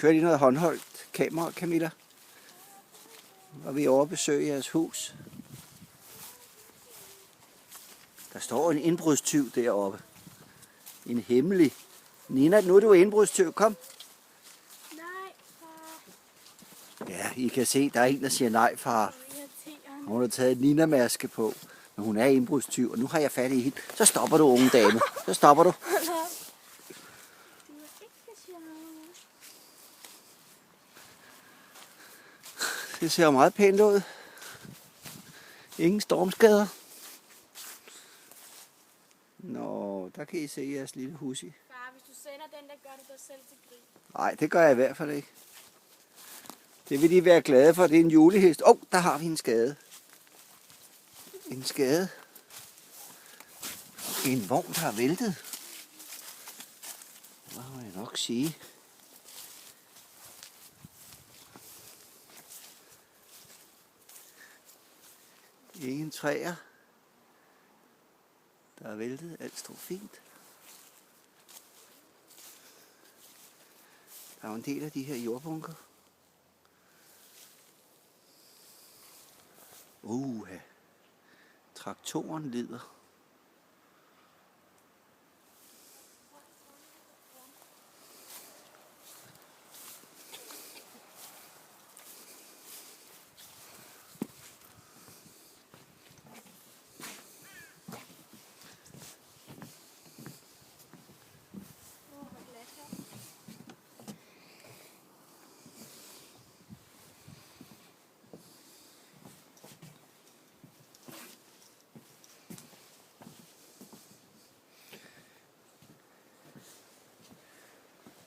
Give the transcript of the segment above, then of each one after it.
kører lige noget håndholdt kamera, Camilla. Og vi er over at besøge jeres hus. Der står en indbrudstyv deroppe. En hemmelig. Nina, nu er du indbrudstyv. Kom. Nej, far. Ja, I kan se, der er en, der siger nej, far. Hun har taget en Nina-maske på. Men hun er indbrudstyv, og nu har jeg fat i hende. Så stopper du, unge dame. Så stopper du. Du er ikke sjov. Det ser jo meget pænt ud. Ingen stormskader. Nå, der kan I se jeres lille husi. Far, hvis du sender den, der gør du dig selv til grin. Nej, det gør jeg i hvert fald ikke. Det vil de være glade for. Det er en julehest. Der har vi en skade. En skade. En vogn, der er væltet. Hvad må jeg nok sige? Ingen træer. Der er væltet. Alt står fint. Der er jo en del af de her jordbunker. Traktoren lider.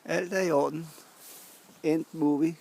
Alt er i orden. End movie.